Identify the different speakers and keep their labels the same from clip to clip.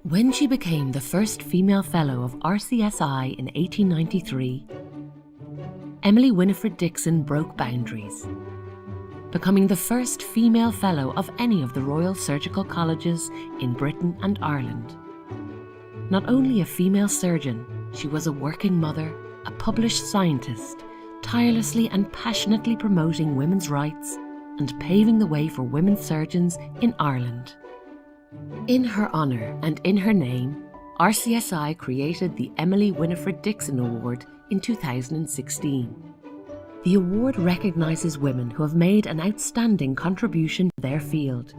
Speaker 1: When she became the first female Fellow of RCSI in 1893, Emily Winifred Dickson broke boundaries, becoming the first female Fellow of any of the Royal Surgical Colleges in Britain and Ireland. Not only a female surgeon, she was a working mother, a published scientist, tirelessly and passionately promoting women's rights and paving the way for women surgeons in Ireland. In her honour and in her name, RCSI created the Emily Winifred Dickson Award in 2016. The award recognises women who have made an outstanding contribution to their field.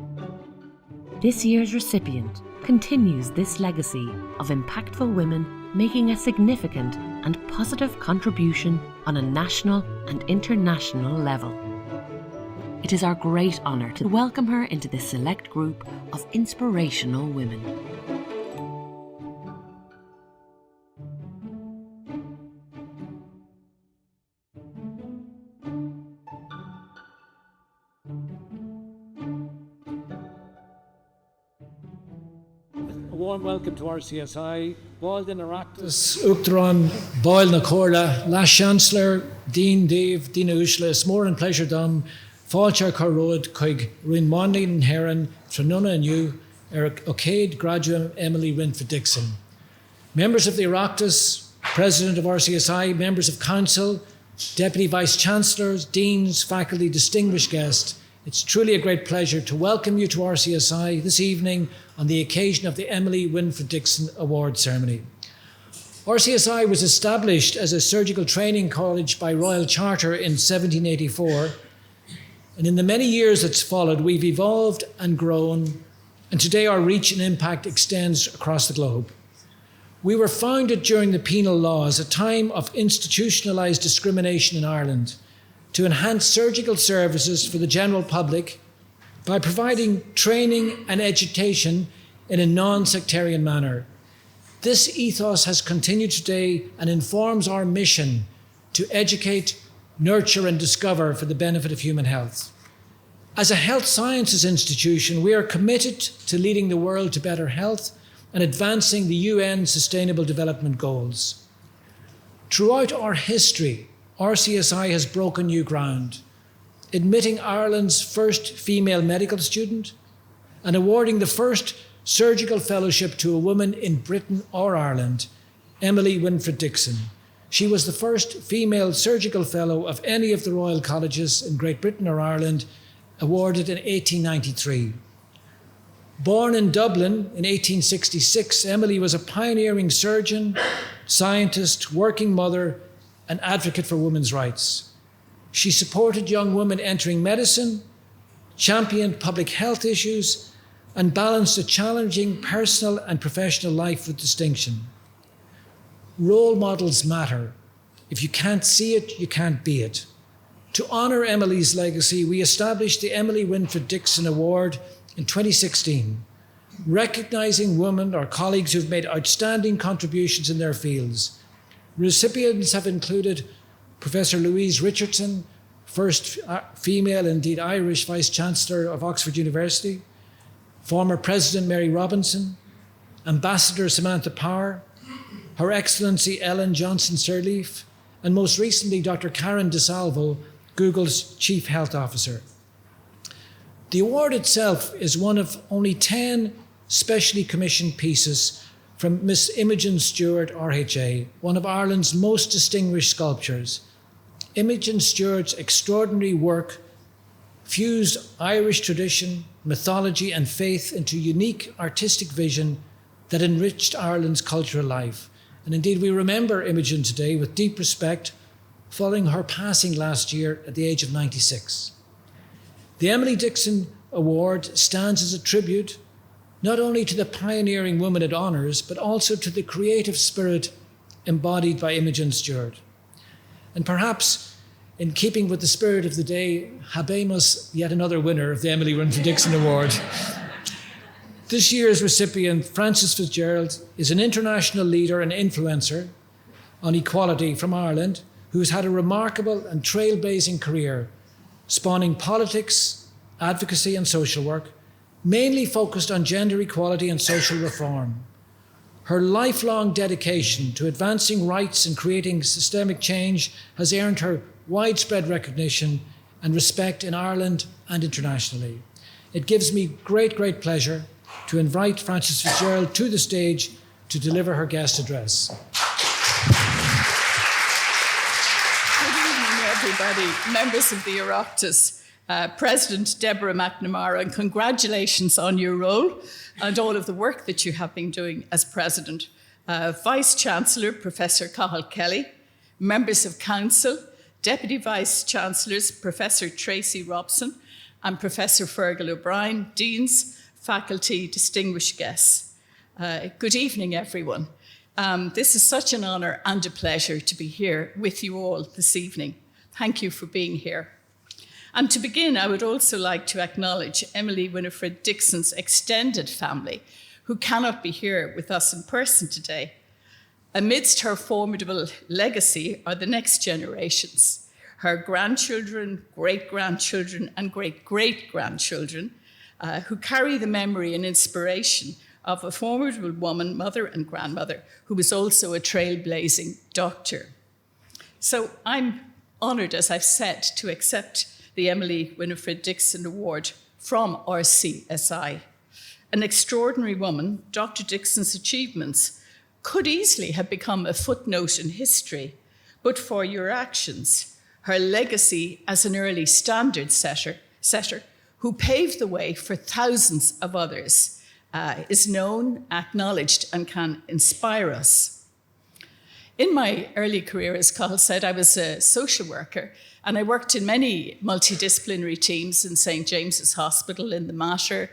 Speaker 1: This year's recipient continues this legacy of impactful women making a significant and positive contribution on a national and international level. It is our great honour to welcome her into this select group of inspirational women.
Speaker 2: A warm welcome to RCSI. Báil den Oireachtas.
Speaker 3: Uachtarán Báil na Córa, Vice-Chancellor, Dean Dave, Dean Ushla, it's more and pleasure dom, Fáilte Carrod, Coig Rin Monday and Heron, Tranuna and you, Accolade Graduate Emily Winifred Dickson. Members of the Oireachtas, President of RCSI, members of Council, Deputy Vice-Chancellors, Deans, faculty, distinguished guests, it's truly a great pleasure to welcome you to RCSI this evening on the occasion of the Emily Winifred Dickson Award ceremony. RCSI was established as a surgical training college by Royal Charter in 1784, and in the many years that's followed, we've evolved and grown, and today our reach and impact extends across the globe. We were founded during the penal laws, a time of institutionalised discrimination in Ireland, to enhance surgical services for the general public by providing training and education in a non-sectarian manner. This ethos has continued today and informs our mission to educate, nurture and discover for the benefit of human health. As a health sciences institution, we are committed to leading the world to better health and advancing the UN Sustainable Development Goals. Throughout our history, RCSI has broken new ground, admitting Ireland's first female medical student and awarding the first surgical fellowship to a woman in Britain or Ireland, Emily Winifred Dickson. She was the first female surgical fellow of any of the Royal Colleges in Great Britain or Ireland, awarded in 1893. Born in Dublin in 1866, Emily was a pioneering surgeon, scientist, working mother, and advocate for women's rights. She supported young women entering medicine, championed public health issues, and balanced a challenging personal and professional life with distinction. Role models matter. If you can't see it, you can't be it. To honour Emily's legacy, we established the Emily Winifred Dickson Award in 2016, recognising women or colleagues who've made outstanding contributions in their fields. Recipients have included Professor Louise Richardson, first female, indeed Irish Vice-Chancellor of Oxford University, former President Mary Robinson, Ambassador Samantha Power, Her Excellency Ellen Johnson Sirleaf, and most recently Dr. Karen DeSalvo, Google's Chief Health Officer. The award itself is one of only 10 specially commissioned pieces from Miss Imogen Stewart, RHA, one of Ireland's most distinguished sculptors. Imogen Stewart's extraordinary work fused Irish tradition, mythology and faith into unique artistic vision that enriched Ireland's cultural life. And indeed, we remember Imogen today with deep respect following her passing last year at the age of 96. The Emily Dickson Award stands as a tribute not only to the pioneering woman it honours, but also to the creative spirit embodied by Imogen Stewart. And perhaps, in keeping with the spirit of the day, habemus, yet another winner of the Emily Winifred Dickson Award. This year's recipient, Frances Fitzgerald, is an international leader and influencer on equality from Ireland, who has had a remarkable and trailblazing career, spawning politics, advocacy and social work, mainly focused on gender equality and social reform. Her lifelong dedication to advancing rights and creating systemic change has earned her widespread recognition and respect in Ireland and internationally. It gives me great pleasure to invite Frances Fitzgerald to the stage to deliver her guest address.
Speaker 4: Good evening, everybody, members of the Oireachtas, President Deborah McNamara, and congratulations on your role and all of the work that you have been doing as President. Vice-Chancellor, Professor Cathal Kelly, members of Council, Deputy Vice-Chancellors, Professor Tracy Robson and Professor Fergal O'Brien, Deans, faculty, distinguished guests. Good evening, everyone. This is such an honour and a pleasure to be here with you all this evening. Thank you for being here. And to begin, I would also like to acknowledge Emily Winifred Dickson's extended family, who cannot be here with us in person today. Amidst her formidable legacy are the next generations, her grandchildren, great-grandchildren, and great-great-grandchildren, who carry the memory and inspiration of a formidable woman, mother and grandmother, who was also a trailblazing doctor. So I'm honoured, as I've said, to accept the Emily Winifred Dickson Award from RCSI. An extraordinary woman, Dr. Dickson's achievements could easily have become a footnote in history, but for your actions, her legacy as an early standard setter who paved the way for thousands of others, is known, acknowledged, and can inspire us. In my early career, as Cathal said, I was a social worker, and I worked in many multidisciplinary teams in St. James's Hospital, in the Mater,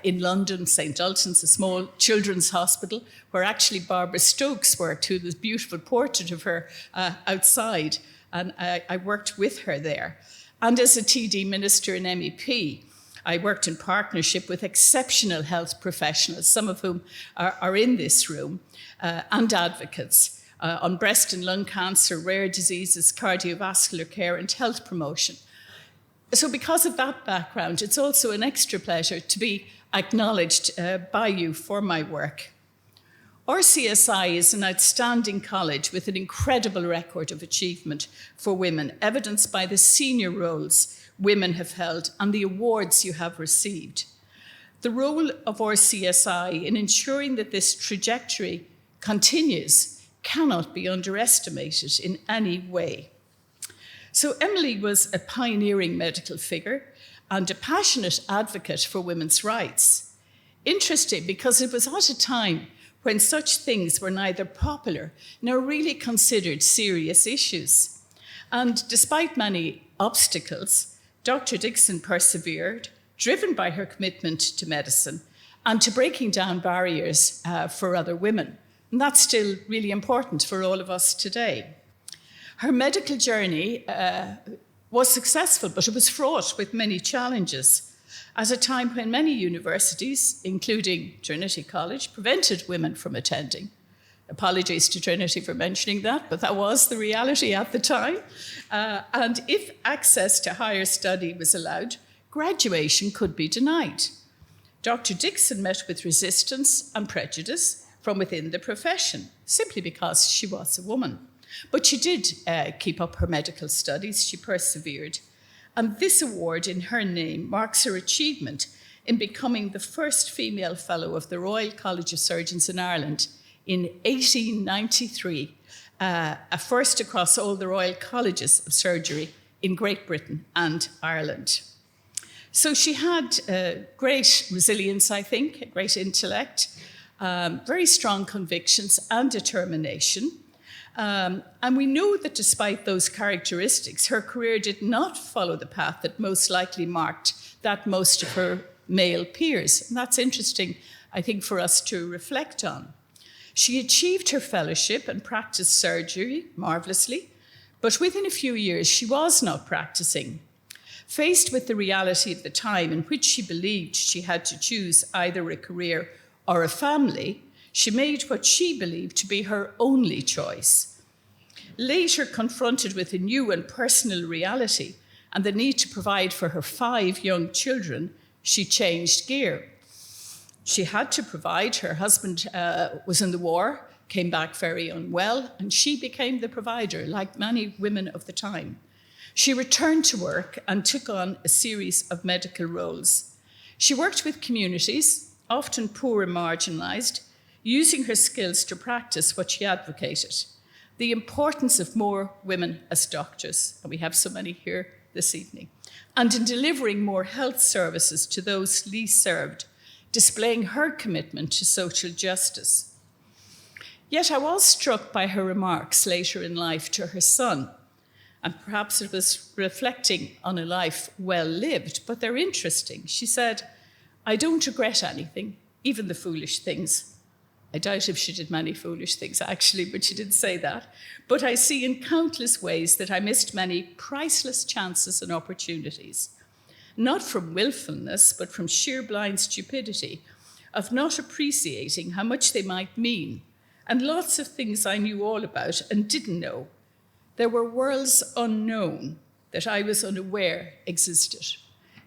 Speaker 4: in London, St. Ultan's, a small children's hospital, where actually Barbara Stokes worked, who was a beautiful portrait of her outside, and I worked with her there. And as a TD minister and MEP, I worked in partnership with exceptional health professionals, some of whom are in this room, and advocates on breast and lung cancer, rare diseases, cardiovascular care, and health promotion. So because of that background, it's also an extra pleasure to be acknowledged by you for my work. RCSI is an outstanding college with an incredible record of achievement for women, evidenced by the senior roles women have held and the awards you have received. The role of RCSI in ensuring that this trajectory continues cannot be underestimated in any way. So Emily was a pioneering medical figure and a passionate advocate for women's rights. Interesting, because it was at a time when such things were neither popular nor really considered serious issues. And despite many obstacles, Dr. Dickson persevered, driven by her commitment to medicine and to breaking down barriers for other women. And that's still really important for all of us today. Her medical journey was successful, but it was fraught with many challenges at a time when many universities, including Trinity College, prevented women from attending. Apologies to Trinity for mentioning that, but that was the reality at the time. And if access to higher study was allowed, graduation could be denied. Dr. Dickson met with resistance and prejudice from within the profession, simply because she was a woman. But she did keep up her medical studies, she persevered. And this award in her name marks her achievement in becoming the first female fellow of the Royal College of Surgeons in Ireland in 1893, a first across all the Royal Colleges of Surgery in Great Britain and Ireland. So she had great resilience, I think, a great intellect, very strong convictions and determination. And we know that despite those characteristics, her career did not follow the path that most likely marked that most of her male peers. And that's interesting, I think, for us to reflect on. She achieved her fellowship and practiced surgery marvellously, but within a few years, she was not practicing. Faced with the reality of the time in which she believed she had to choose either a career or a family, she made what she believed to be her only choice. Later confronted with a new and personal reality and the need to provide for her 5 young children, she changed gear. She had to provide. Her husband was in the war, came back very unwell, and she became the provider, like many women of the time. She returned to work and took on a series of medical roles. She worked with communities, often poor and marginalised, using her skills to practice what she advocated, the importance of more women as doctors, and we have so many here this evening, and in delivering more health services to those least served, displaying her commitment to social justice. Yet I was struck by her remarks later in life to her son, and perhaps it was reflecting on a life well lived, but they're interesting. She said, "I don't regret anything, even the foolish things." I doubt if she did many foolish things, actually, but she did say that. "But I see in countless ways that I missed many priceless chances and opportunities, not from willfulness, but from sheer blind stupidity, of not appreciating how much they might mean, and lots of things I knew all about and didn't know. There were worlds unknown that I was unaware existed."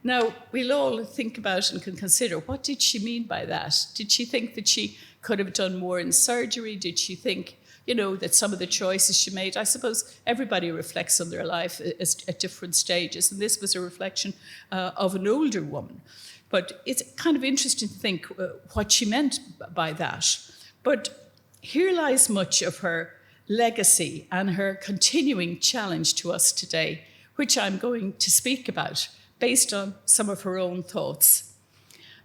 Speaker 4: Now, we'll all think about and can consider, what did she mean by that? Did she think that she could have done more in surgery? Did she think, that some of the choices she made, I suppose everybody reflects on their life at different stages, and this was a reflection of an older woman. But it's kind of interesting to think what she meant by that. But here lies much of her legacy and her continuing challenge to us today, which I'm going to speak about based on some of her own thoughts.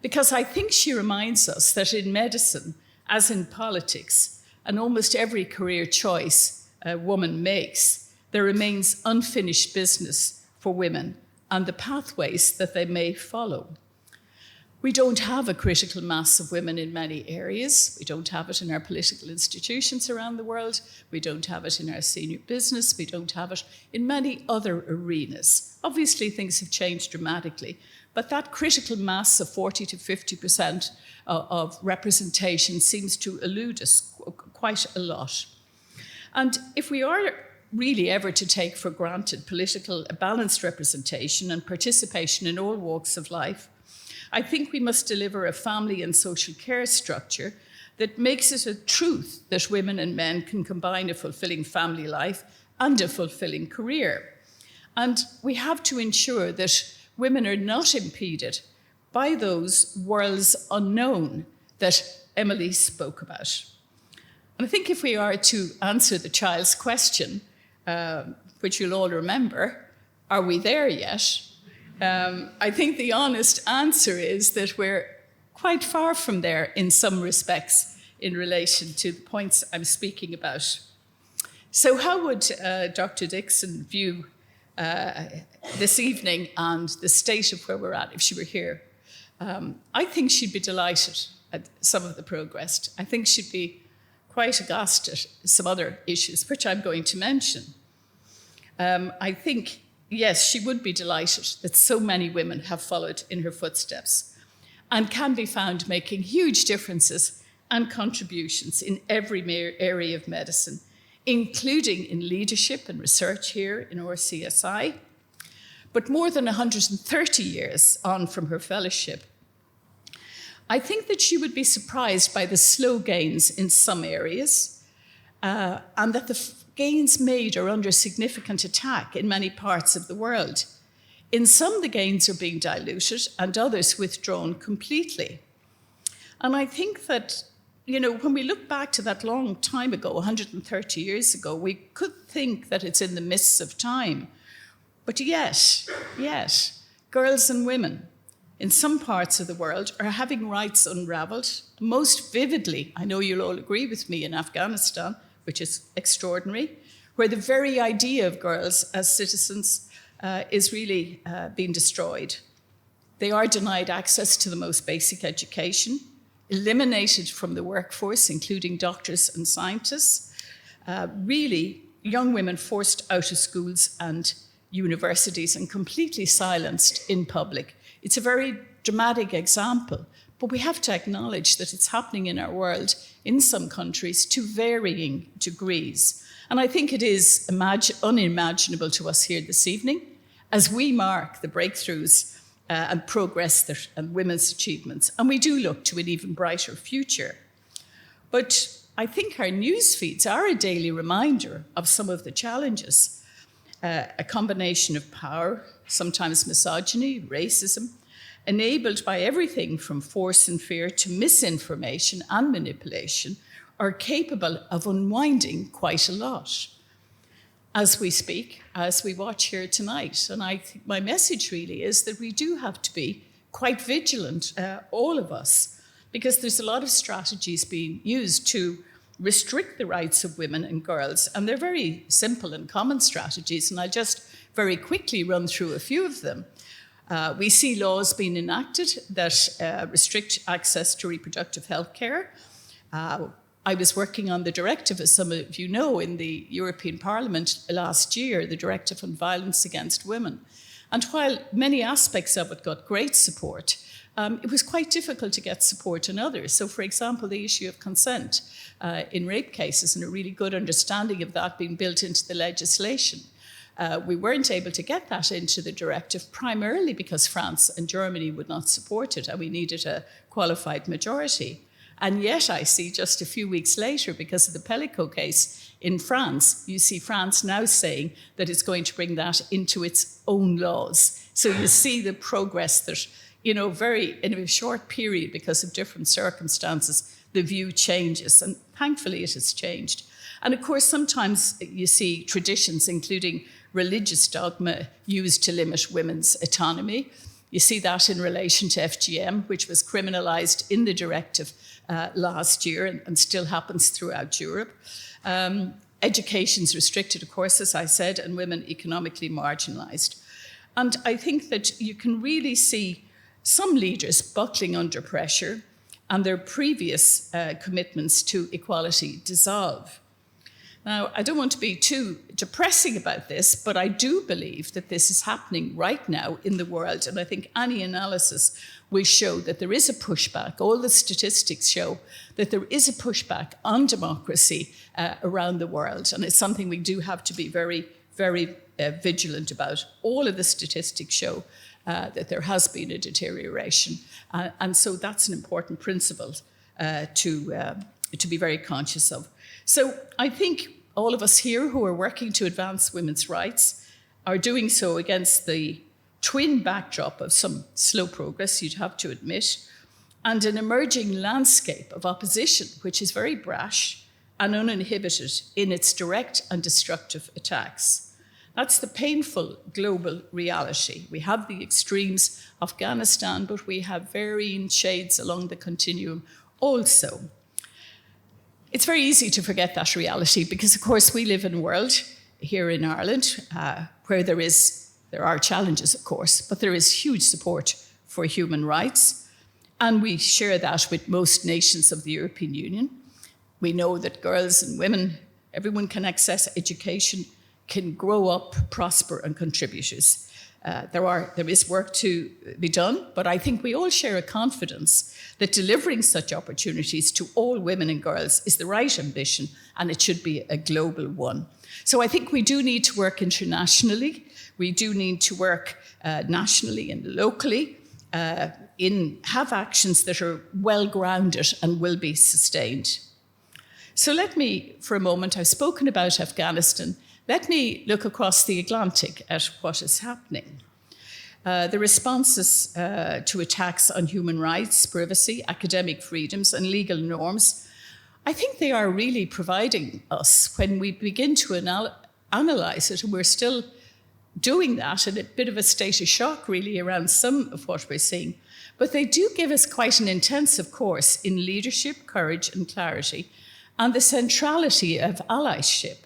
Speaker 4: Because I think she reminds us that in medicine, as in politics, and almost every career choice a woman makes, there remains unfinished business for women and the pathways that they may follow. We don't have a critical mass of women in many areas. We don't have it in our political institutions around the world. We don't have it in our senior business. We don't have it in many other arenas. Obviously, things have changed dramatically, but that critical mass of 40 to 50% of representation seems to elude us quite a lot. And if we are really ever to take for granted political balanced representation and participation in all walks of life, I think we must deliver a family and social care structure that makes it a truth that women and men can combine a fulfilling family life and a fulfilling career. And we have to ensure that women are not impeded by those worlds unknown that Emily spoke about. And I think if we are to answer the child's question, which you'll all remember, are we there yet? I think the honest answer is that we're quite far from there in some respects in relation to the points I'm speaking about. So how would Dr. Dickson view this evening and the state of where we're at if she were here? I think she'd be delighted at some of the progress. I think she'd be quite aghast at some other issues, which I'm going to mention. I think, yes, she would be delighted that so many women have followed in her footsteps and can be found making huge differences and contributions in every area of medicine, including in leadership and research here in RCSI. But more than 130 years on from her fellowship, I think that she would be surprised by the slow gains in some areas and that the gains made are under significant attack in many parts of the world. In some, the gains are being diluted and others withdrawn completely. And I think that, when we look back to that long time ago, 130 years ago, we could think that it's in the mists of time. But yes, girls and women in some parts of the world are having rights unraveled. Most vividly, I know you'll all agree with me, in Afghanistan, which is extraordinary, where the very idea of girls as citizens is really being destroyed. They are denied access to the most basic education, eliminated from the workforce, including doctors and scientists. Really, young women forced out of schools and universities and completely silenced in public. It's a very dramatic example, but we have to acknowledge that it's happening in our world, in some countries, to varying degrees. And I think it is unimaginable to us here this evening, as we mark the breakthroughs and progress and women's achievements. And we do look to an even brighter future. But I think our news feeds are a daily reminder of some of the challenges. A combination of power, sometimes misogyny, racism, enabled by everything from force and fear to misinformation and manipulation, are capable of unwinding quite a lot as we speak, as we watch here tonight. And I think my message really is that we do have to be quite vigilant, all of us, because there's a lot of strategies being used to restrict the rights of women and girls. And they're very simple and common strategies. And I'll just very quickly run through a few of them. We see laws being enacted that restrict access to reproductive health care. I was working on the directive, as some of you know, in the European Parliament last year, the Directive on Violence Against Women. And while many aspects of it got great support, it was quite difficult to get support in others. So, for example, the issue of consent in rape cases, and a really good understanding of that being built into the legislation. We weren't able to get that into the directive, primarily because France and Germany would not support it, and we needed a qualified majority. And yet I see just a few weeks later, because of the Pellico case in France, you see France now saying that it's going to bring that into its own laws. So you see the progress that, in a short period, because of different circumstances, the view changes. And thankfully it has changed. And of course, sometimes you see traditions, including religious dogma, used to limit women's autonomy. You see that in relation to FGM, which was criminalised in the directive last year and still happens throughout Europe. Education's restricted, of course, as I said, and women economically marginalised. And I think that you can really see some leaders buckling under pressure and their previous commitments to equality dissolve. Now, I don't want to be too depressing about this, but I do believe that this is happening right now in the world. And I think any analysis will show that there is a pushback. All the statistics show that there is a pushback on democracy around the world. And it's something we do have to be very, very vigilant about. All of the statistics show that there has been a deterioration. And so that's an important principle to be very conscious of. So I think all of us here who are working to advance women's rights are doing so against the twin backdrop of some slow progress, you'd have to admit, and an emerging landscape of opposition, which is very brash and uninhibited in its direct and destructive attacks. That's the painful global reality. We have the extremes, Afghanistan, but we have varying shades along the continuum also. It's very easy to forget that reality because, of course, we live in a world here in Ireland where there are challenges, of course, but there is huge support for human rights. And we share that with most nations of the European Union. We know that girls and women, everyone can access education, can grow up, prosper, and contribute. There is work to be done, but I think we all share a confidence that delivering such opportunities to all women and girls is the right ambition, and it should be a global one. So I think we do need to work internationally. We do need to work nationally and locally, have actions that are well-grounded and will be sustained. So let me, for a moment, I've spoken about Afghanistan. Let me look across the Atlantic at what is happening. The responses to attacks on human rights, privacy, academic freedoms, and legal norms, I think they are really providing us, when we begin to analyse it, and we're still doing that in a bit of a state of shock, really, around some of what we're seeing. But they do give us quite an intensive course in leadership, courage, and clarity, and the centrality of allyship.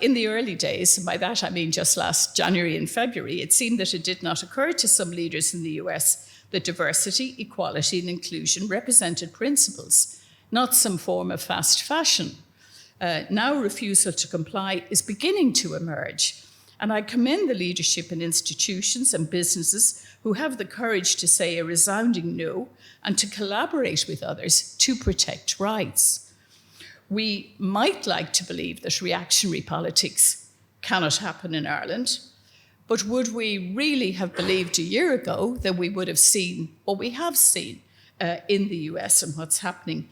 Speaker 4: In the early days, and by that I mean just last January and February, it seemed that it did not occur to some leaders in the US that diversity, equality, and inclusion represented principles, not some form of fast fashion. Now refusal to comply is beginning to emerge. And I commend the leadership in institutions and businesses who have the courage to say a resounding no and to collaborate with others to protect rights. We might like to believe that reactionary politics cannot happen in Ireland, But would we really have believed a year ago that we would have seen what we have seen in the US and what's happening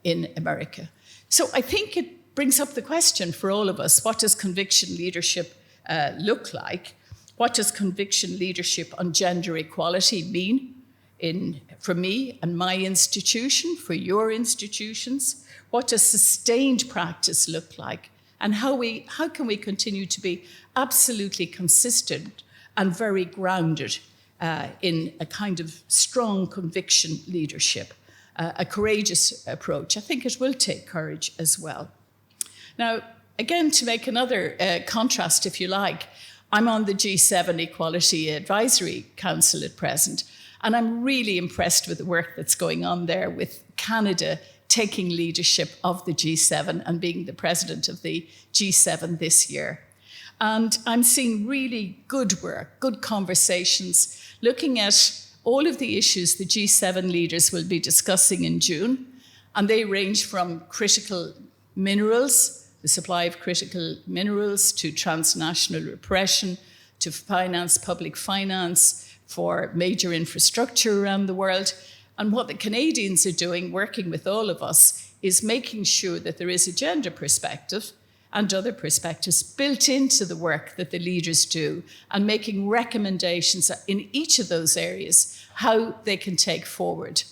Speaker 4: in America? So I think it brings up the question for all of us, what does conviction leadership look like? What does conviction leadership on gender equality mean for me and my institution, for your institutions? What does sustained practice look like? And how can we continue to be absolutely consistent and very grounded in a kind of strong conviction leadership, a courageous approach? I think it will take courage as well. Now, again, to make another contrast, if you like, I'm on the G7 Equality Advisory Council at present, and I'm really impressed with the work that's going on there with Canada taking leadership of the G7 and being the president of the G7 this year. And I'm seeing really good work, good conversations, looking at all of the issues the G7 leaders will be discussing in June. And they range from critical minerals, the supply of critical minerals, to transnational repression, to public finance for major infrastructure around the world. And what the Canadians are doing, working with all of us, is making sure that there is a gender perspective and other perspectives built into the work that the leaders do, and making recommendations in each of those areas, how they can take forward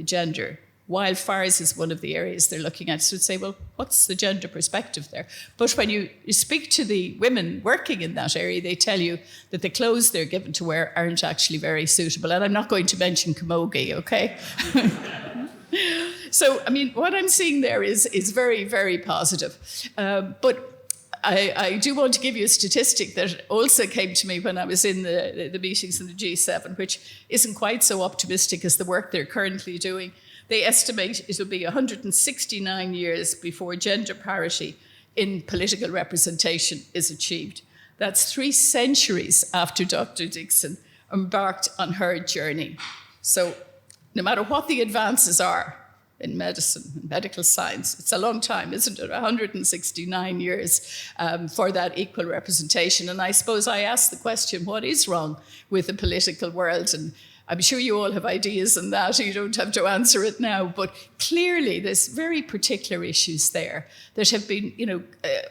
Speaker 4: gender. Wildfires is one of the areas they're looking at. So say, well, what's the gender perspective there? But when you speak to the women working in that area, they tell you that the clothes they're given to wear aren't actually very suitable. And I'm not going to mention camogie, okay? So, I mean, what I'm seeing there is very, very positive. But I do want to give you a statistic that also came to me when I was in the meetings in the G7, which isn't quite so optimistic as the work they're currently doing. They estimate it'll be 169 years before gender parity in political representation is achieved. That's 3 centuries after Dr. Dickson embarked on her journey. So no matter what the advances are in medicine and medical science, it's a long time, isn't it? 169 years for that equal representation. And I suppose I ask the question, what is wrong with the political world? And I'm sure you all have ideas on that. You don't have to answer it now. But clearly, there's very particular issues there that have been,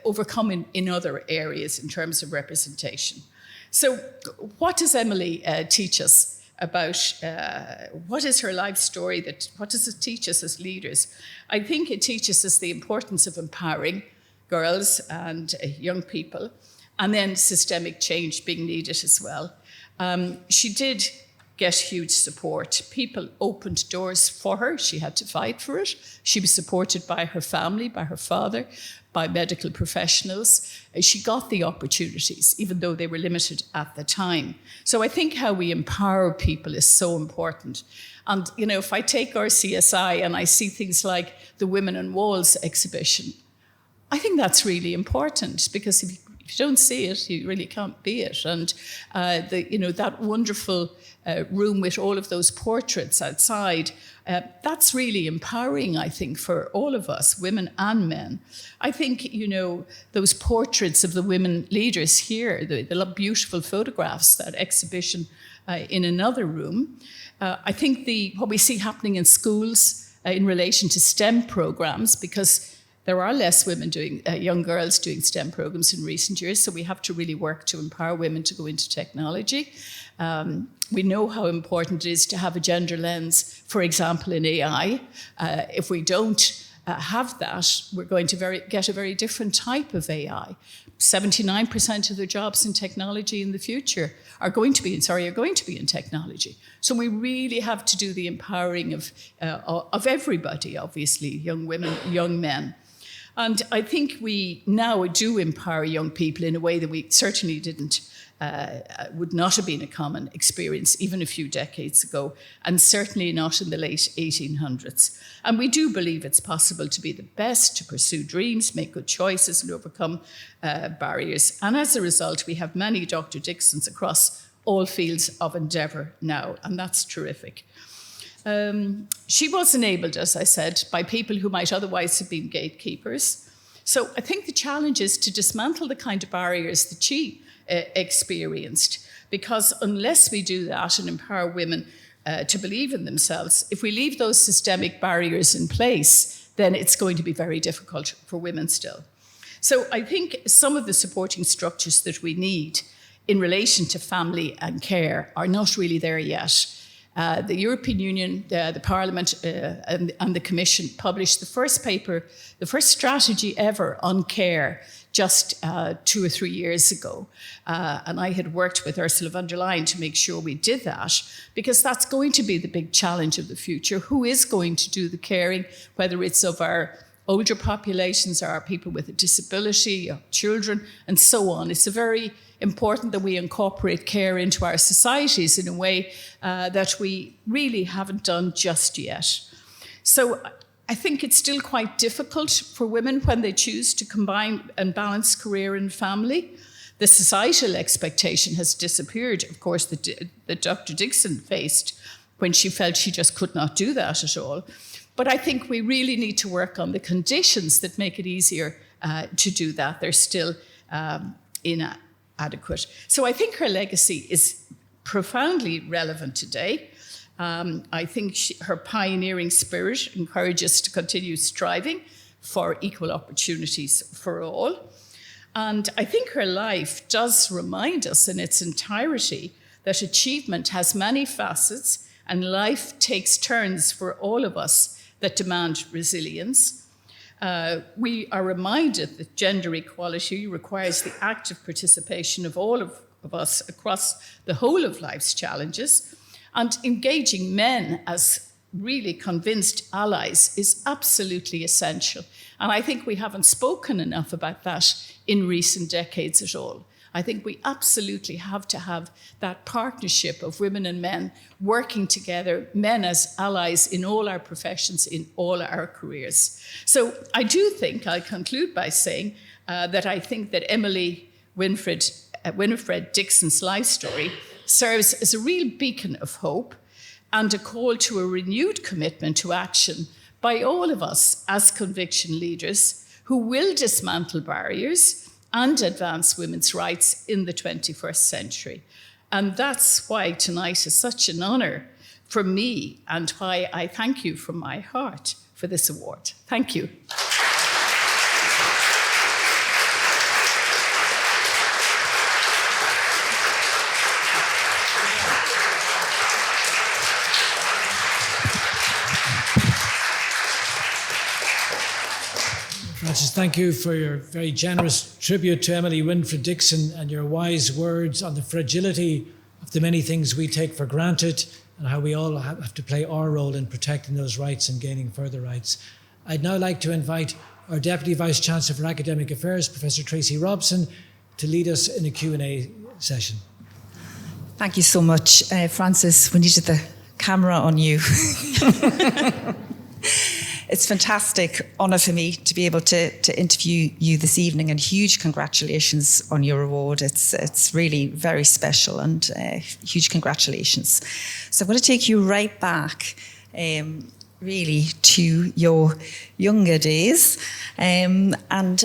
Speaker 4: overcome in other areas in terms of representation. So what does Emily teach us about what is her life story? What does it teach us as leaders? I think it teaches us the importance of empowering girls and young people, and then systemic change being needed as well. She did get huge support. People opened doors for her. She had to fight for it. She was supported by her family, by her father, by medical professionals. She got the opportunities, even though they were limited at the time. So I think how we empower people is so important. And, if I take RCSI and I see things like the Women on Walls exhibition, I think that's really important, because if you don't see it, you really can't be it. And that wonderful room with all of those portraits outside, that's really empowering, I think, for all of us, women and men. I think, those portraits of the women leaders here, the beautiful photographs, that exhibition in another room. I think what we see happening in schools in relation to STEM programs, because there are less women young girls doing STEM programs in recent years, so we have to really work to empower women to go into technology. We know how important it is to have a gender lens, for example, in AI. If we don't have that, we're going to get a very different type of AI. 79% of the jobs in technology in the future are going to be in technology. So we really have to do the empowering of everybody, obviously, young women, young men. And I think we now do empower young people in a way that we certainly would not have been a common experience even a few decades ago, and certainly not in the late 1800s. And we do believe it's possible to be the best, to pursue dreams, make good choices, and overcome barriers. And as a result, we have many Dr. Dicksons across all fields of endeavour now, and that's terrific. She was enabled, as I said, by people who might otherwise have been gatekeepers. So I think the challenge is to dismantle the kind of barriers that she experienced. Because unless we do that and empower women to believe in themselves, if we leave those systemic barriers in place, then it's going to be very difficult for women still. So I think some of the supporting structures that we need in relation to family and care are not really there yet. The European Union, the Parliament and the Commission published the first paper, the first strategy ever on care just 2 or 3 years ago. And I had worked with Ursula von der Leyen to make sure we did that, because that's going to be the big challenge of the future. Who is going to do the caring, whether it's of our older populations or our people with a disability, or children, and so on. It's very important that we incorporate care into our societies in a way that we really haven't done just yet. So I think it's still quite difficult for women when they choose to combine and balance career and family. The societal expectation has disappeared, of course, that Dr. Dickson faced when she felt she just could not do that at all. But I think we really need to work on the conditions that make it easier to do that. They're still inadequate. So I think her legacy is profoundly relevant today. I think her pioneering spirit encourages us to continue striving for equal opportunities for all. And I think her life does remind us in its entirety that achievement has many facets and life takes turns for all of us that demand resilience. We are reminded that gender equality requires the active participation of all of us across the whole of life's challenges, and engaging men as really convinced allies is absolutely essential. And I think we haven't spoken enough about that in recent decades at all. I think we absolutely have to have that partnership of women and men working together, men as allies in all our professions, in all our careers. So I do think, I'll conclude by saying that I think that Emily Winifred Dickson's life story serves as a real beacon of hope and a call to a renewed commitment to action by all of us as conviction leaders who will dismantle barriers and advance women's rights in the 21st century. And that's why tonight is such an honour for me, and why I thank you from my heart for this award. Thank you.
Speaker 3: Frances, thank you for your very generous tribute to Emily Winifred Dickson and your wise words on the fragility of the many things we take for granted and how we all have to play our role in protecting those rights and gaining further rights. I'd now like to invite our Deputy Vice-Chancellor for Academic Affairs, Professor Tracy Robson, to lead us in a Q&A session.
Speaker 5: Thank you so much, Frances. We needed the camera on you. It's a fantastic honour for me to be able to interview you this evening, and huge congratulations on your award. It's really very special, and huge congratulations. So I'm going to take you right back really to your younger days and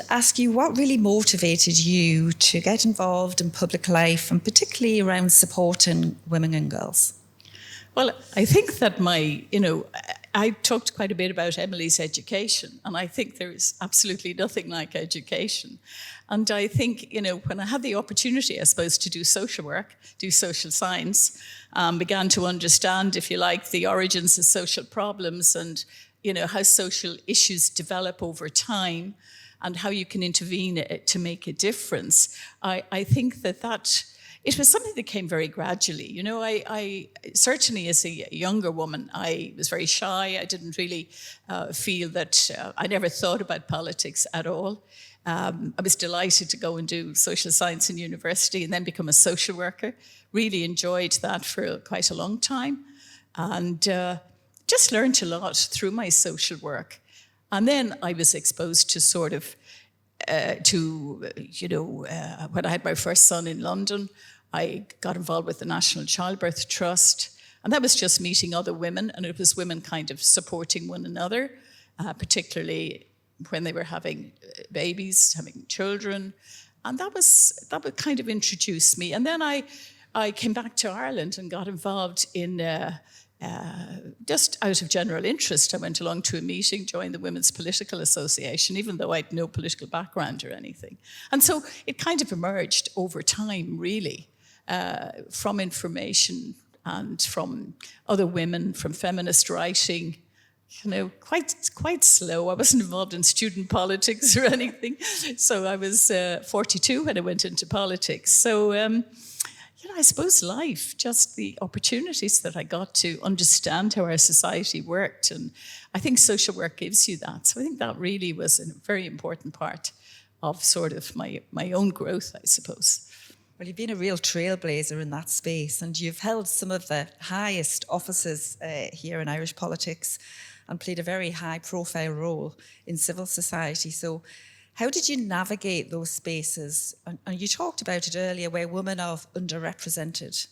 Speaker 5: ask you what really motivated you to get involved in public life, and particularly around supporting women and girls.
Speaker 4: Well, I think that I talked quite a bit about Emily's education, and I think there is absolutely nothing like education. And I think, when I had the opportunity, I suppose, to do social work, do social science, began to understand, if you like, the origins of social problems and, how social issues develop over time and how you can intervene to make a difference. I think that it was something that came very gradually. I certainly, as a younger woman, I was very shy. I didn't really feel that, I never thought about politics at all. I was delighted to go and do social science in university and then become a social worker. Really enjoyed that for quite a long time, and just learned a lot through my social work. And then I was exposed to when I had my first son in London, I got involved with the National Childbirth Trust, and that was just meeting other women, and it was women kind of supporting one another, particularly when they were having babies, having children, that would kind of introduce me. And then I came back to Ireland and got involved in, just out of general interest, I went along to a meeting, joined the Women's Political Association, even though I had no political background or anything. And so it kind of emerged over time, really, from information and from other women, from feminist writing, quite slow. I wasn't involved in student politics or anything. So I was 42 when I went into politics. So, I suppose life, just the opportunities that I got to understand how our society worked. And I think social work gives you that. So I think that really was a very important part of sort of my own growth, I suppose.
Speaker 5: Well, you've been a real trailblazer in that space, and you've held some of the highest offices here in Irish politics and played a very high-profile role in civil society. So how did you navigate those spaces? And you talked about it earlier, where women are underrepresented.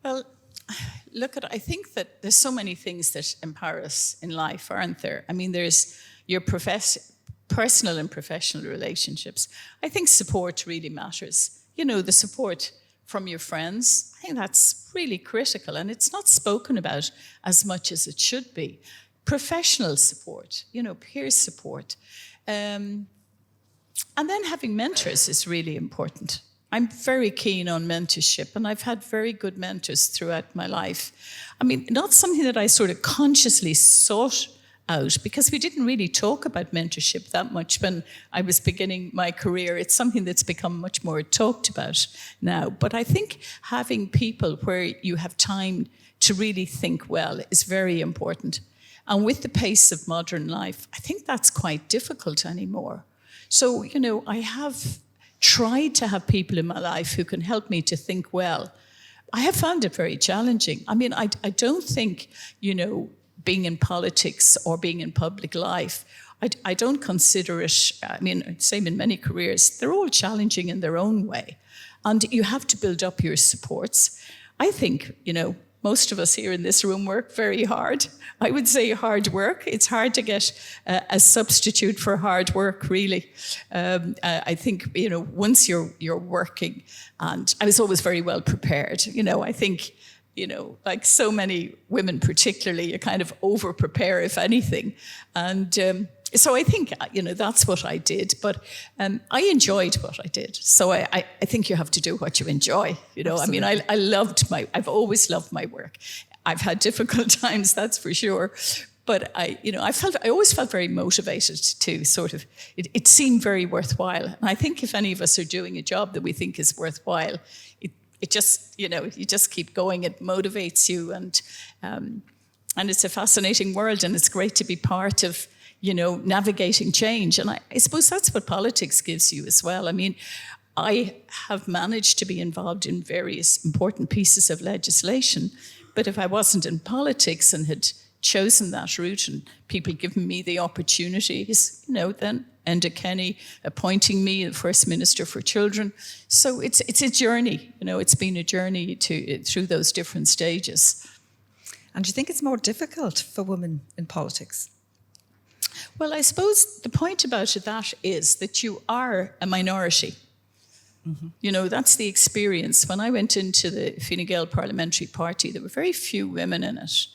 Speaker 4: Well, I think that there's so many things that empower us in life, aren't there? I mean, there's your personal and professional relationships. I think support really matters. The support from your friends, I think that's really critical, and it's not spoken about as much as it should be. Professional support, peer support. And then having mentors is really important. I'm very keen on mentorship, and I've had very good mentors throughout my life. I mean, not something that I sort of consciously sought out, because we didn't really talk about mentorship that much when I was beginning my career. It's something that's become much more talked about now. But I think having people where you have time to really think well is very important. And with the pace of modern life, I think that's quite difficult anymore. So, I have tried to have people in my life who can help me to think well. I have found it very challenging. I mean, I don't think, being in politics or being in public life, I don't consider it, same in many careers, they're all challenging in their own way. And you have to build up your supports. I think, most of us here in this room work very hard. I would say hard work. It's hard to get a substitute for hard work, really. I think, once you're working, and I was always very well prepared. I think, like so many women particularly, you kind of over-prepare, if anything. And so I think, that's what I did. But I enjoyed what I did. So I think you have to do what you enjoy. Absolutely. I mean, I've always loved my work. I've had difficult times, that's for sure. But I always felt very motivated to sort of, it seemed very worthwhile. And I think if any of us are doing a job that we think is worthwhile, it just, you just keep going. It motivates you, and it's a fascinating world, and it's great to be part of, navigating change. And I suppose that's what politics gives you as well. I mean, I have managed to be involved in various important pieces of legislation, but if I wasn't in politics and had chosen that route and people given me the opportunities, then Enda Kenny appointing me the First Minister for Children. So it's a journey, it's been a journey through those different stages.
Speaker 5: And do you think it's more difficult for women in politics?
Speaker 4: Well, I suppose the point about that is that you are a minority. Mm-hmm. That's the experience. When I went into the Fine Gael Parliamentary Party, there were very few women in it.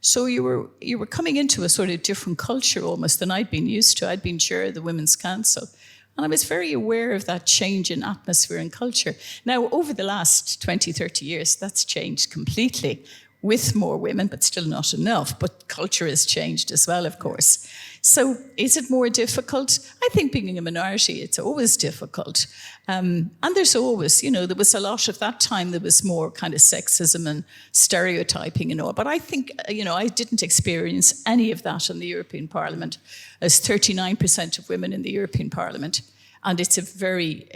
Speaker 4: So you were coming into a sort of different culture almost than I'd been used to. I'd been chair of the Women's Council, and I was very aware of that change in atmosphere and culture. Now, over the last 20, 30 years, that's changed completely, with more women, but still not enough. But culture has changed as well, of course. So is it more difficult? I think being a minority, it's always difficult. And there's always, there was a lot of that time, there was more kind of sexism and stereotyping and all. But I think, I didn't experience any of that in the European Parliament. There's 39% of women in the European Parliament. And it's a very,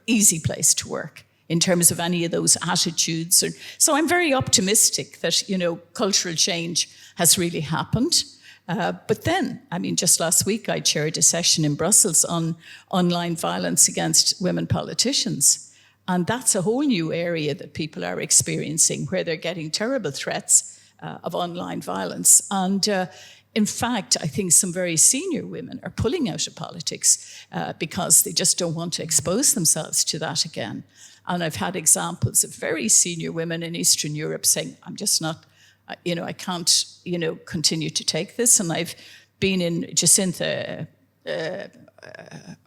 Speaker 4: easy place to work in terms of any of those attitudes. So I'm very optimistic that, cultural change has really happened. But then, just last week, I chaired a session in Brussels on online violence against women politicians. And that's a whole new area that people are experiencing, where they're getting terrible threats of online violence. And In fact, I think some very senior women are pulling out of politics because they just don't want to expose themselves to that again. And I've had examples of very senior women in Eastern Europe saying, I'm just not, I can't, continue to take this. And I've been in Jacinta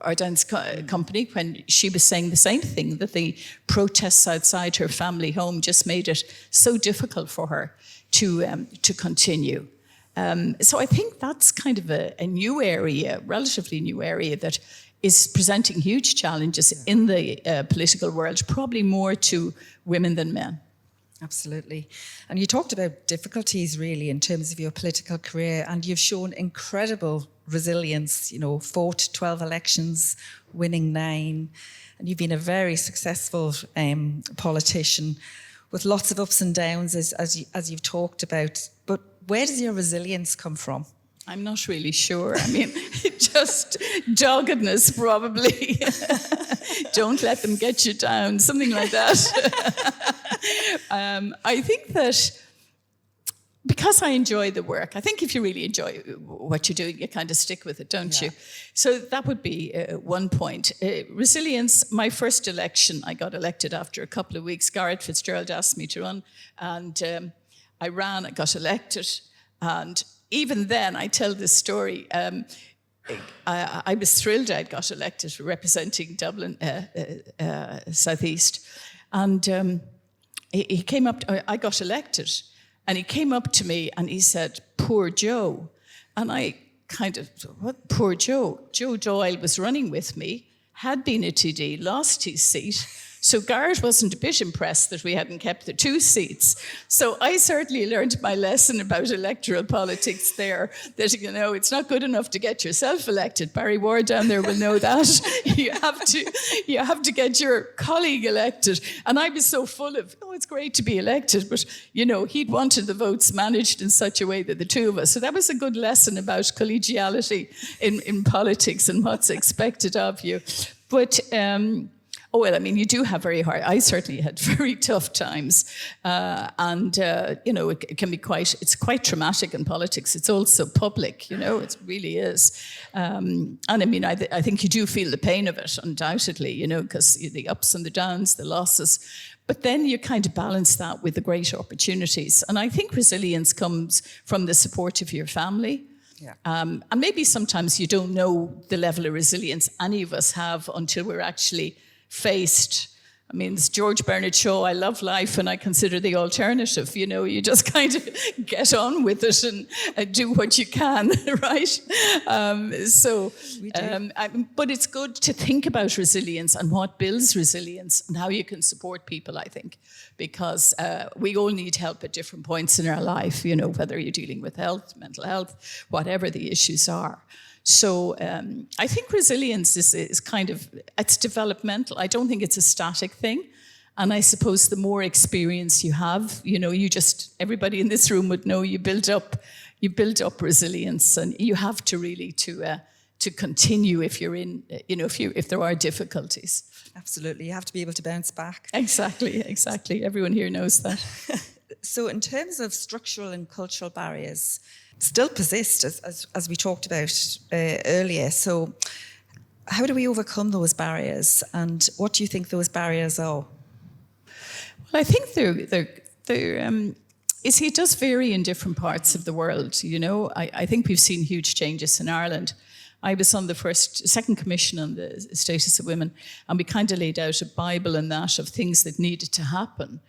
Speaker 4: Ardern's company when she was saying the same thing, that the protests outside her family home just made it so difficult for her to continue. So I think that's kind of a new area, relatively new area, that is presenting huge challenges in the political world, probably more to women than men.
Speaker 5: Absolutely. And you talked about difficulties really in terms of your political career, and you've shown incredible resilience, fought 12 elections, winning 9, and you've been a very successful politician with lots of ups and downs as you've talked about. But where does your resilience come from?
Speaker 4: I'm not really sure. I mean, just doggedness, probably. Don't let them get you down, something like that. I think that because I enjoy the work, I think if you really enjoy what you're doing, you kind of stick with it, don't you? So that would be one point. Resilience, my first election, I got elected after a couple of weeks. Ms Fitzgerald asked me to run, and I ran, I got elected, and even then, I tell this story, I was thrilled I'd got elected representing Dublin Southeast. And he came up, I got elected, and he came up to me and he said, "Poor Joe." And I kind of, what, poor Joe? Joe Doyle was running with me, had been a TD, lost his seat. So Garrett wasn't a bit impressed that we hadn't kept the 2 seats. So I certainly learned my lesson about electoral politics there, that, it's not good enough to get yourself elected. Barry Ward down there will know that. You have to get your colleague elected. And I was so full of, it's great to be elected, but, he'd wanted the votes managed in such a way that the 2 of us. So that was a good lesson about collegiality in politics and what's expected of you. But, you do have very hard, I certainly had very tough times. It can be it's quite traumatic in politics. It's also public, it really is. I think you do feel the pain of it, undoubtedly, because the ups and the downs, the losses. But then you kind of balance that with the great opportunities. And I think resilience comes from the support of your family. Yeah. And maybe sometimes you don't know the level of resilience any of us have until we're actually faced. It's George Bernard Shaw, I love life and I consider the alternative. You just kind of get on with it and do what you can, right? But it's good to think about resilience and what builds resilience and how you can support people, I think, because we all need help at different points in our life, whether you're dealing with health, mental health, whatever the issues are. So I think resilience is kind of, it's developmental. I don't think it's a static thing. And I suppose the more experience you have, everybody in this room would know you build up resilience, and you have to really to continue if you're in, if there are difficulties.
Speaker 5: Absolutely, you have to be able to bounce back.
Speaker 4: Exactly. Everyone here knows that.
Speaker 5: So in terms of structural and cultural barriers, still persist, as we talked about earlier. So how do we overcome those barriers, and what do you think those barriers are?
Speaker 4: Well, I think it does vary in different parts of the world. I think we've seen huge changes in Ireland. I was on the second commission on the status of women, and we kind of laid out a Bible and that of things that needed to happen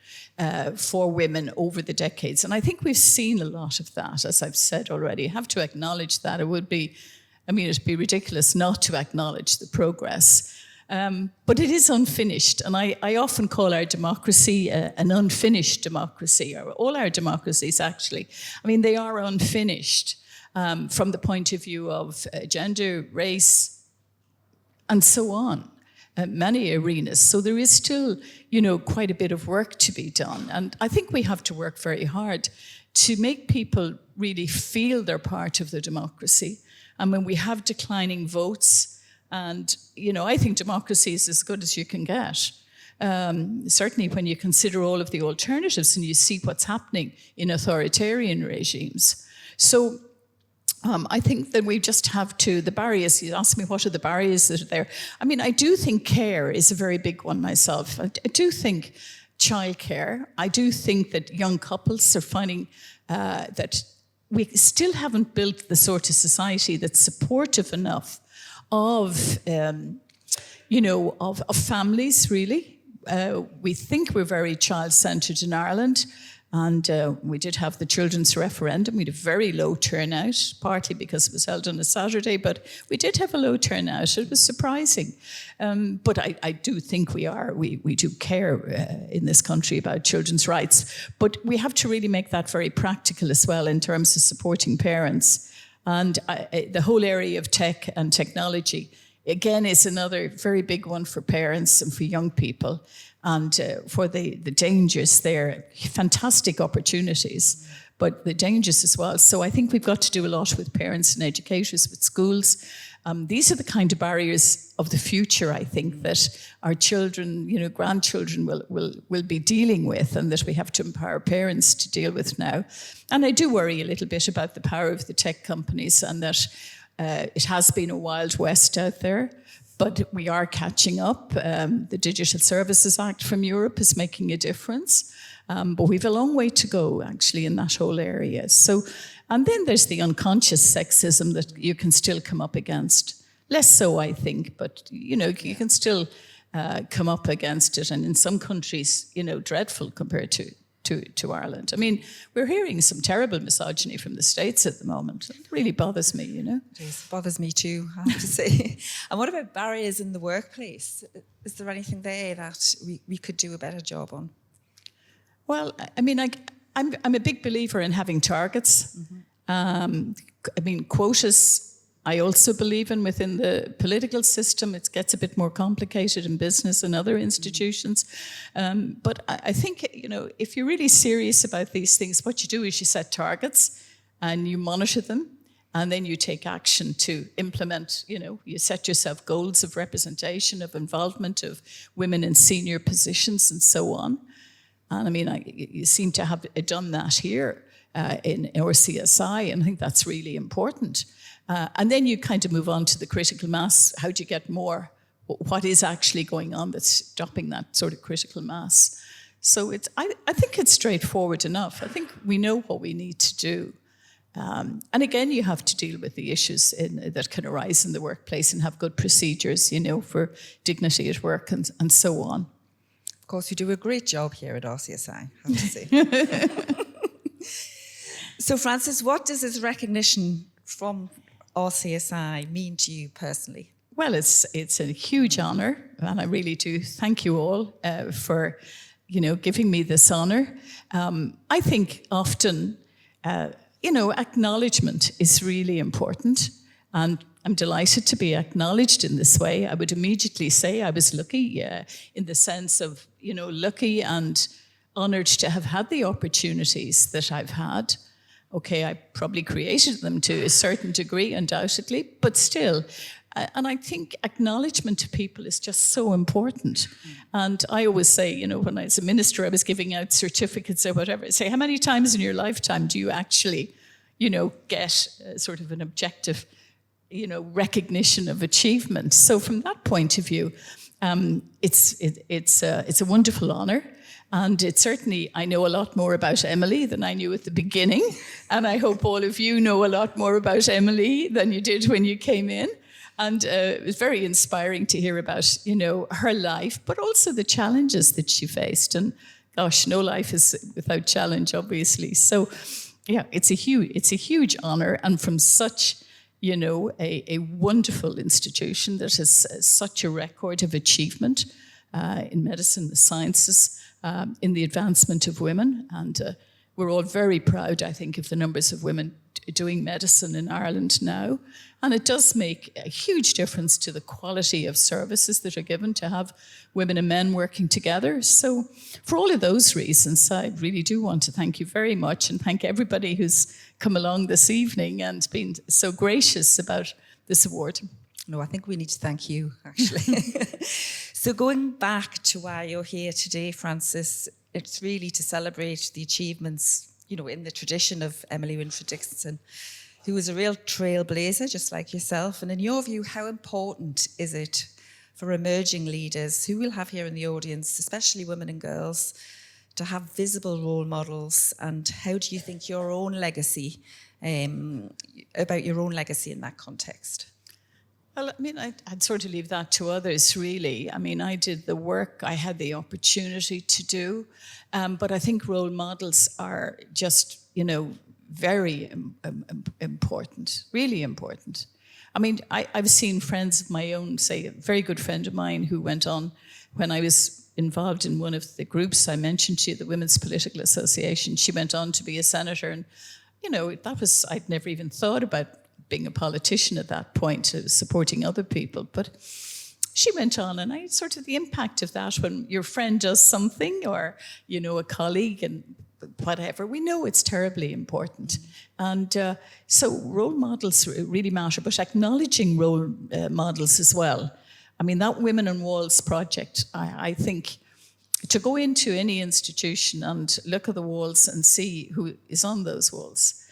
Speaker 4: for women over the decades. And I think we've seen a lot of that, as I've said already. I have to acknowledge that. It'd be ridiculous not to acknowledge the progress. But it is unfinished, and I often call our democracy an unfinished democracy, or all our democracies actually. They are unfinished. From the point of view of gender, race, and so on, many arenas. So there is still, quite a bit of work to be done. And I think we have to work very hard to make people really feel they're part of the democracy. And when we have declining votes, and, I think democracy is as good as you can get. Certainly when you consider all of the alternatives and you see what's happening in authoritarian regimes. So I think that we just have to, the barriers, you asked me what are the barriers that are there. I mean, I do think care is a very big one myself. I do think childcare, I do think that young couples are finding that we still haven't built the sort of society that's supportive enough of, of families, really. We think we're very child-centred in Ireland. And we did have the children's referendum. We had a very low turnout, partly because it was held on a Saturday, but we did have a low turnout. It was surprising. But I do think we do care in this country about children's rights. But we have to really make that very practical as well in terms of supporting parents. And the whole area of tech and technology, again, is another very big one for parents and for young people. And for the dangers there, fantastic opportunities, but the dangers as well. So I think we've got to do a lot with parents and educators, with schools. These are the kind of barriers of the future, I think, that our children, grandchildren will be dealing with, and that we have to empower parents to deal with now. And I do worry a little bit about the power of the tech companies, and that it has been a wild west out there. But we are catching up. The Digital Services Act from Europe is making a difference. But we've a long way to go, actually, in that whole area. So, and then there's the unconscious sexism that you can still come up against. Less so, I think, but, you can still come up against it. And in some countries, dreadful compared to Ireland. I mean, we're hearing some terrible misogyny from the States at the moment. It really bothers me, It
Speaker 5: bothers me too, I have to say. And what about barriers in the workplace? Is there anything there that we could do a better job on?
Speaker 4: Well, I mean, I'm a big believer in having targets. Mm-hmm. Quotas, I also believe in within the political system. It gets a bit more complicated in business and other institutions. But I think, if you're really serious about these things, what you do is you set targets and you monitor them, and then you take action to implement, you set yourself goals of representation, of involvement of women in senior positions and so on. And you seem to have done that here in RCSI, and I think that's really important. And then you kind of move on to the critical mass. How do you get more? What is actually going on that's stopping that sort of critical mass? So I think it's straightforward enough. I think we know what we need to do. And again, you have to deal with the issues that can arise in the workplace and have good procedures, for dignity at work and so on.
Speaker 5: Of course, you do a great job here at RCSI, I have to say. So, Frances, what does this recognition from RCSI mean to you personally?
Speaker 4: Well, it's a huge honour, and I really do thank you all for, giving me this honour. I think often, acknowledgement is really important, and I'm delighted to be acknowledged in this way. I would immediately say I was lucky, in the sense of, lucky and honoured to have had the opportunities that I've had. Okay, I probably created them to a certain degree, undoubtedly, but still. And I think acknowledgement to people is just so important. And I always say, when I was a minister, I was giving out certificates or whatever. I say, how many times in your lifetime do you actually, get sort of an objective, recognition of achievement? So from that point of view, it's a wonderful honour. And it certainly, I know a lot more about Emily than I knew at the beginning. And I hope all of you know a lot more about Emily than you did when you came in. And it was very inspiring to hear about, her life, but also the challenges that she faced. And gosh, no life is without challenge, obviously. So, yeah, it's a huge honour. And from such, a wonderful institution that has such a record of achievement in medicine, the sciences, in the advancement of women. And we're all very proud, I think, of the numbers of women doing medicine in Ireland now. And it does make a huge difference to the quality of services that are given to have women and men working together. So for all of those reasons, I really do want to thank you very much, and thank everybody who's come along this evening and been so gracious about this award.
Speaker 5: No, I think we need to thank you, actually. So going back to why you're here today, Frances, it's really to celebrate the achievements, in the tradition of Emily Winifred Dickson. who is a real trailblazer, just like yourself. And in your view, how important is it for emerging leaders, who we'll have here in the audience, especially women and girls, to have visible role models? And how do you think your own legacy, about your own legacy in that context?
Speaker 4: Well, I mean, I'd sort of leave that to others, really. I mean, I did the work I had the opportunity to do, but I think role models are just, very important, really important. I mean, I've seen friends of my own, say a very good friend of mine who went on, when I was involved in one of the groups I mentioned to you, the Women's Political Association, she went on to be a senator. And, I'd never even thought about being a politician at that point, supporting other people. But she went on, and the impact of that when your friend does something, or, a colleague and whatever, we know it's terribly important. And so role models really matter, but acknowledging role models as well. I mean, that Women on Walls project, I think, to go into any institution and look at the walls and see who is on those walls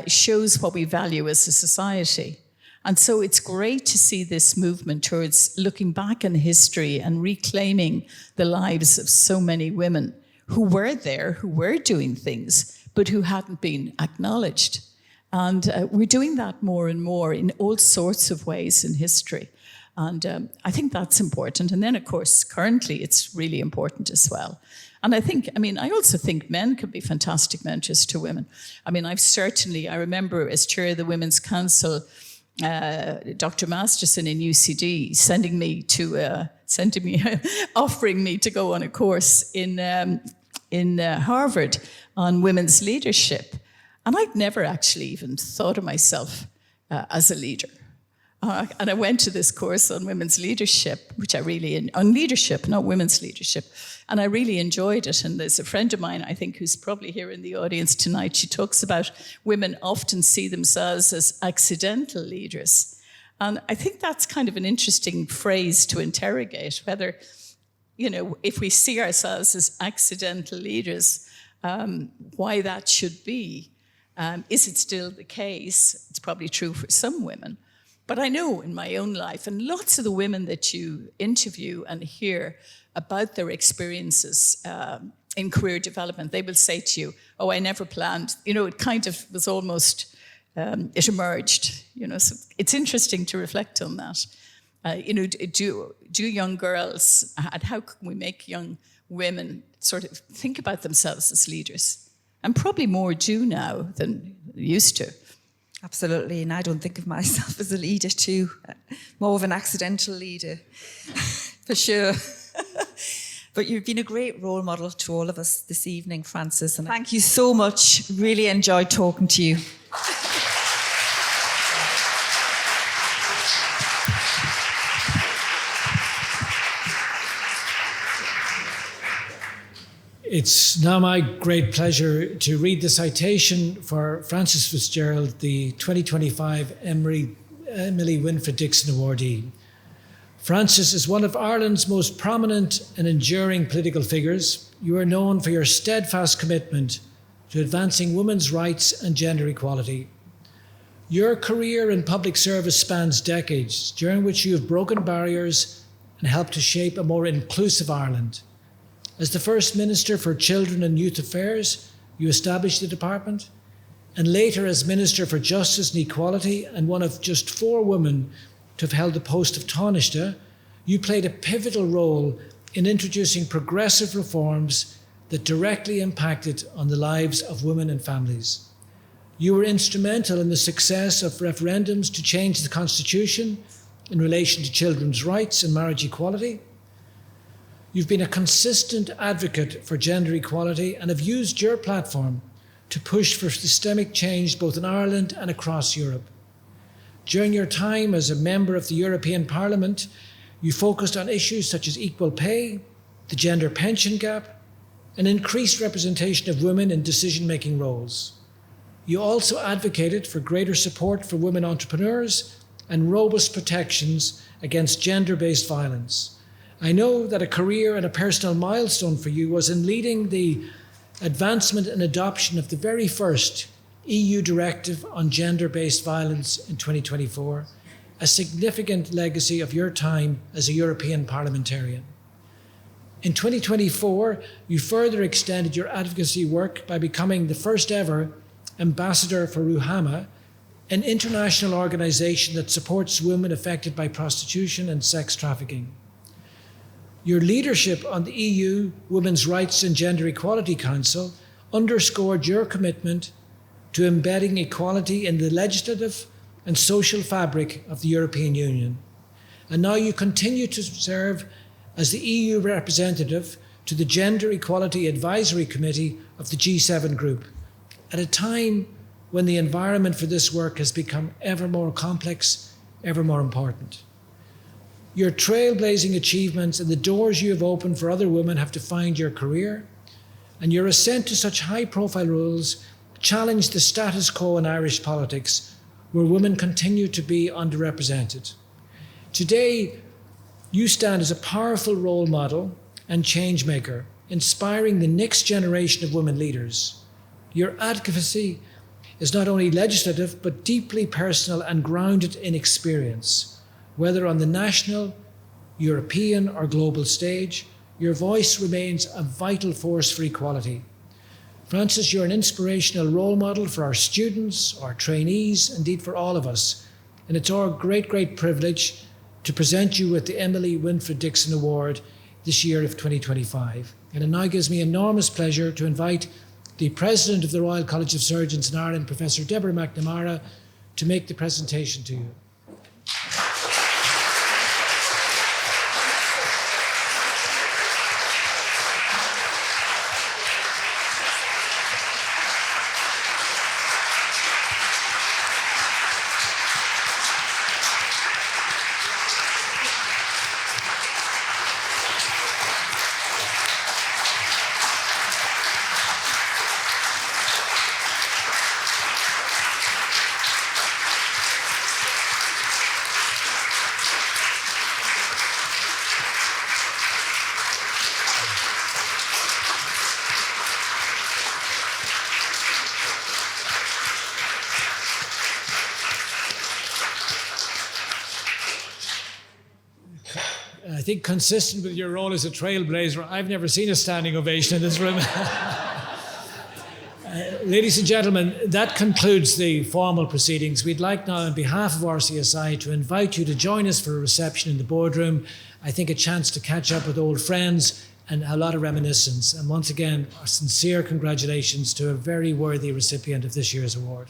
Speaker 4: shows what we value as a society. And so it's great to see this movement towards looking back in history and reclaiming the lives of so many women who were there, who were doing things, but who hadn't been acknowledged. And we're doing that more and more in all sorts of ways in history. And I think that's important. And then, of course, currently it's really important as well. And I also think men can be fantastic mentors to women. I mean, I remember as chair of the Women's Council, Dr. Masterson in UCD offering me to go on a course in Harvard on women's leadership. And I'd never actually even thought of myself as a leader. And I went to this course on women's leadership, on leadership, not women's leadership. And I really enjoyed it. And there's a friend of mine, I think, who's probably here in the audience tonight. She talks about women often see themselves as accidental leaders. And I think that's kind of an interesting phrase to interrogate, whether, if we see ourselves as accidental leaders, why that should be. Is it still the case? It's probably true for some women. But I know in my own life, and lots of the women that you interview and hear about their experiences in career development, they will say to you, oh, I never planned. It kind of was almost, it emerged. So it's interesting to reflect on that. Do young girls, and how can we make young women sort of think about themselves as leaders? And probably more do now than used to.
Speaker 5: Absolutely, and I don't think of myself as a leader too. More of an accidental leader, for sure. But you've been a great role model to all of us this evening, Frances, and thank you so much. Really enjoyed talking to you.
Speaker 3: It's now my great pleasure to read the citation for Frances Fitzgerald, the 2025 Emily Winifred Dickson awardee. Frances is one of Ireland's most prominent and enduring political figures. You are known for your steadfast commitment to advancing women's rights and gender equality. Your career in public service spans decades, during which you have broken barriers and helped to shape a more inclusive Ireland. As the First Minister for Children and Youth Affairs, you established the department, and later as Minister for Justice and Equality, and one of just 4 women to have held the post of Tánaiste, you played a pivotal role in introducing progressive reforms that directly impacted on the lives of women and families. You were instrumental in the success of referendums to change the Constitution in relation to children's rights and marriage equality. You've been a consistent advocate for gender equality and have used your platform to push for systemic change both in Ireland and across Europe. During your time as a member of the European Parliament, you focused on issues such as equal pay, the gender pension gap, and increased representation of women in decision-making roles. You also advocated for greater support for women entrepreneurs and robust protections against gender-based violence. I know that a career and a personal milestone for you was in leading the advancement and adoption of the very first EU Directive on Gender-Based Violence in 2024, a significant legacy of your time as a European parliamentarian. In 2024, you further extended your advocacy work by becoming the first ever ambassador for Ruhama, an international organisation that supports women affected by prostitution and sex trafficking. Your leadership on the EU Women's Rights and Gender Equality Council underscored your commitment to embedding equality in the legislative and social fabric of the European Union. And now you continue to serve as the EU representative to the Gender Equality Advisory Committee of the G7 Group, at a time when the environment for this work has become ever more complex, ever more important. Your trailblazing achievements and the doors you have opened for other women have defined your career, and your ascent to such high-profile roles challenged the status quo in Irish politics, where women continue to be underrepresented. Today, you stand as a powerful role model and change maker, inspiring the next generation of women leaders. Your advocacy is not only legislative, but deeply personal and grounded in experience. Whether on the national, European, or global stage, your voice remains a vital force for equality. Frances, you're an inspirational role model for our students, our trainees, indeed for all of us. And it's our great privilege to present you with the Emily Winifred Dickson Award this year of 2025. And it now gives me enormous pleasure to invite the President of the Royal College of Surgeons in Ireland, Professor Deborah McNamara, to make the presentation to you. I think consistent with your role as a trailblazer, I've never seen a standing ovation in this room. Ladies and gentlemen, that concludes the formal proceedings. We'd like now, on behalf of RCSI, to invite you to join us for a reception in the boardroom. I think a chance to catch up with old friends and a lot of reminiscence. And once again, our sincere congratulations to a very worthy recipient of this year's award.